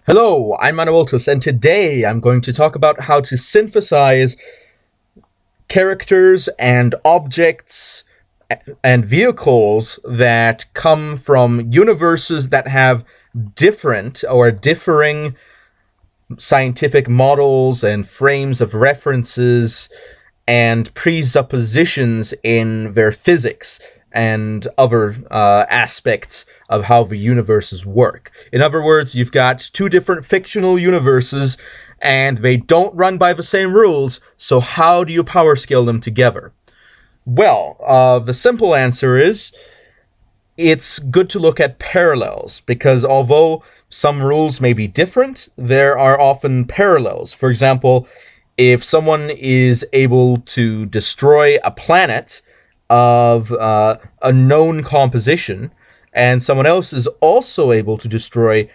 Hello, I'm Manueltus, and today I'm going to talk about how to synthesize characters and objects and vehicles that come from universes that have different or differing scientific models and frames of references and presuppositions in their physics and other aspects of how the universes work. In other words, you've got two different fictional universes and they don't run by the same rules, so how do you power scale them together? Well, the simple answer is it's good to look at parallels, because although some rules may be different, there are often parallels. For example, if someone is able to destroy a planet of a known composition, and someone else is also able to destroy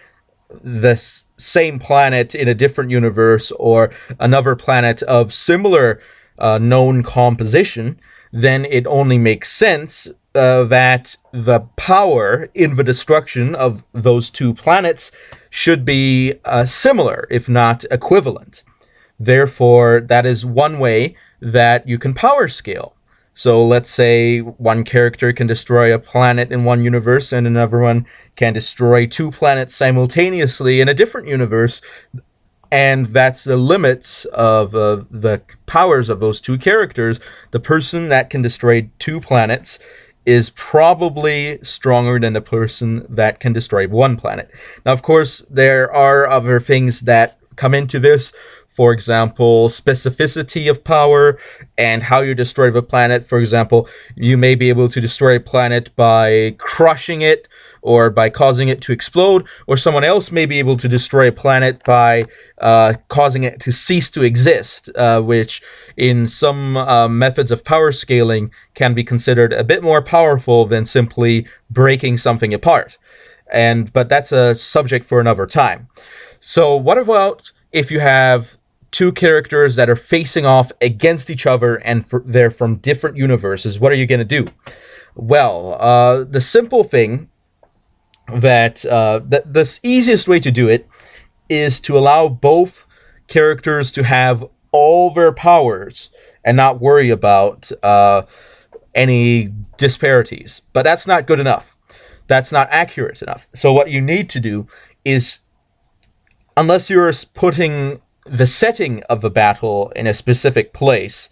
this same planet in a different universe or another planet of similar known composition, then it only makes sense that the power in the destruction of those two planets should be similar, if not equivalent. Therefore, that is one way that you can power scale. So let's say one character can destroy a planet in one universe and another one can destroy two planets simultaneously in a different universe, and that's the limits of the powers of those two characters. The person that can destroy two planets is probably stronger than the person that can destroy one planet. Now, of course, there are other things that come into this. For example, specificity of power and how you destroy the planet. For example, you may be able to destroy a planet by crushing it or by causing it to explode, or someone else may be able to destroy a planet by causing it to cease to exist, which in some methods of power scaling can be considered a bit more powerful than simply breaking something apart. But that's a subject for another time. So what about if you have two characters that are facing off against each other and they're from different universes? What are you going to do? Well, the simple thing the easiest way to do it is to allow both characters to have all their powers and not worry about any disparities. But that's not good enough. That's not accurate enough. So what you need to do is, unless you're putting the setting of a battle in a specific place,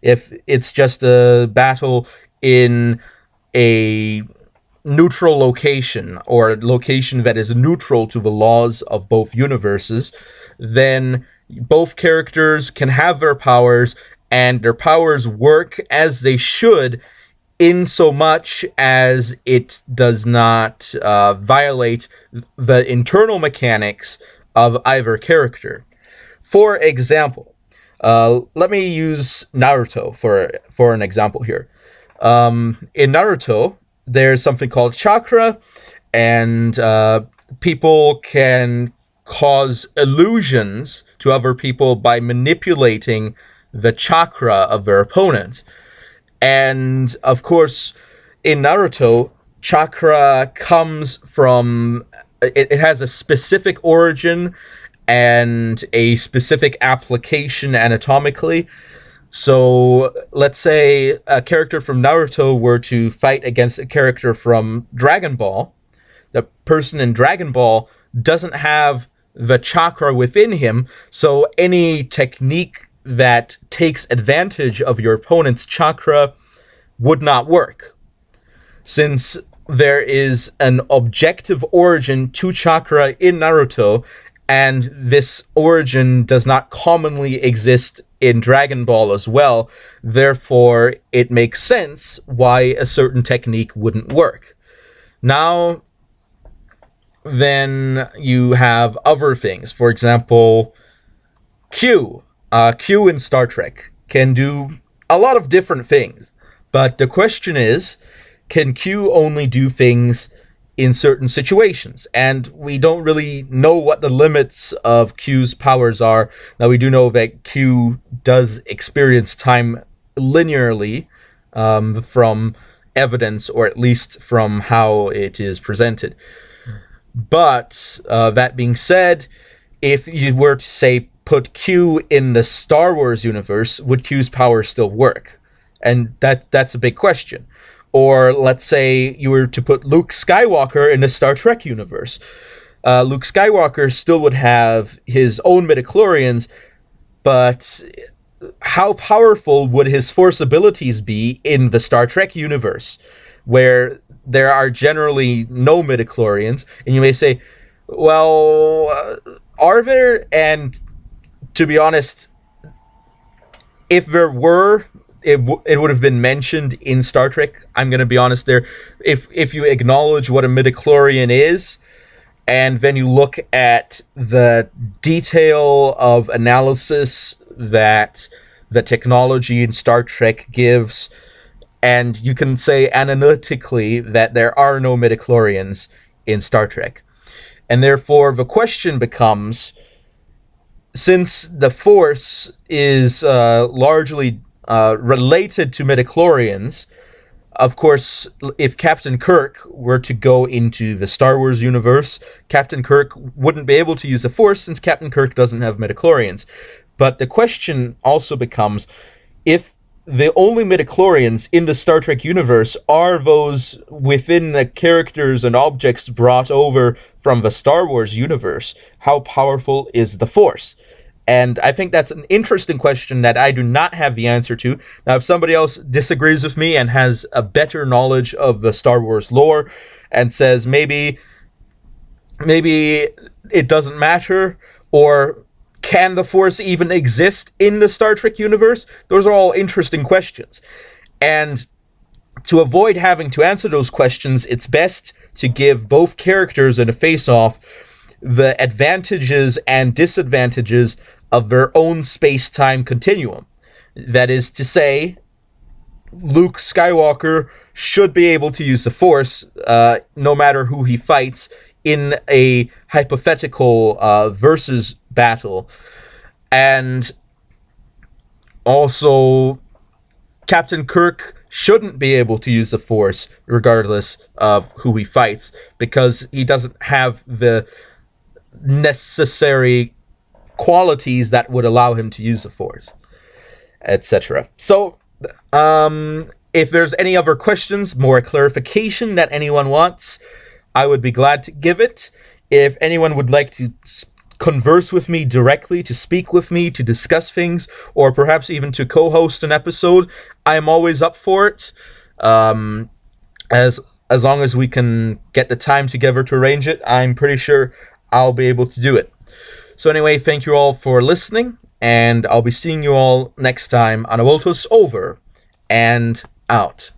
if it's just a battle in a neutral location or a location that is neutral to the laws of both universes, then both characters can have their powers and their powers work as they should, in so much as it does not violate the internal mechanics of either character. For example, let me use Naruto for an example here. In Naruto, there's something called chakra, and people can cause illusions to other people by manipulating the chakra of their opponent. And of course, in Naruto, chakra comes from, it has a specific origin and a specific application anatomically. So let's say a character from Naruto were to fight against a character from Dragon Ball. The person in Dragon Ball doesn't have the chakra within him, so any technique that takes advantage of your opponent's chakra would not work. Since there is an objective origin to chakra in Naruto, and this origin does not commonly exist in Dragon Ball as well, therefore it makes sense why a certain technique wouldn't work. Now, then you have other things. For example, Q. Q in Star Trek can do a lot of different things, but the question is, can Q only do things in certain situations? And we don't really know what the limits of Q's powers are. Now, we do know that Q does experience time linearly from evidence, or at least from how it is presented. But that being said, if you were to say put Q in the Star Wars universe, would Q's power still work? And that's a big question. Or let's say you were to put Luke Skywalker in the Star Trek universe. Luke Skywalker still would have his own midichlorians, but how powerful would his Force abilities be in the Star Trek universe, where there are generally no midichlorians? And you may say, well, are there? And to be honest, if there were, it would have been mentioned in Star Trek. I'm going to be honest there. If you acknowledge what a midichlorian is, and then you look at the detail of analysis that the technology in Star Trek gives, and you can say analytically that there are no midichlorians in Star Trek. And therefore, the question becomes, since the Force is largely related to midichlorians, of course, if Captain Kirk were to go into the Star Wars universe, Captain Kirk wouldn't be able to use the Force since Captain Kirk doesn't have midichlorians. But the question also becomes, if the only midichlorians in the Star Trek universe are those within the characters and objects brought over from the Star Wars universe, how powerful is the Force? And I think that's an interesting question that I do not have the answer to. Now, if somebody else disagrees with me and has a better knowledge of the Star Wars lore and says maybe it doesn't matter, or can the Force even exist in the Star Trek universe? Those are all interesting questions. And to avoid having to answer those questions, it's best to give both characters in a face-off the advantages and disadvantages of their own space-time continuum. That is to say, Luke Skywalker should be able to use the Force no matter who he fights in a hypothetical versus battle. And also, Captain Kirk shouldn't be able to use the Force regardless of who he fights, because he doesn't have the necessary qualities that would allow him to use the Force, etc. So, if there's any other questions, more clarification that anyone wants, I would be glad to give it. If anyone would like to converse with me directly, to speak with me, to discuss things, or perhaps even to co-host an episode, I'm always up for it. As long as we can get the time together to arrange it, I'm pretty sure I'll be able to do it. So anyway, thank you all for listening, and I'll be seeing you all next time on Awoltos over and out.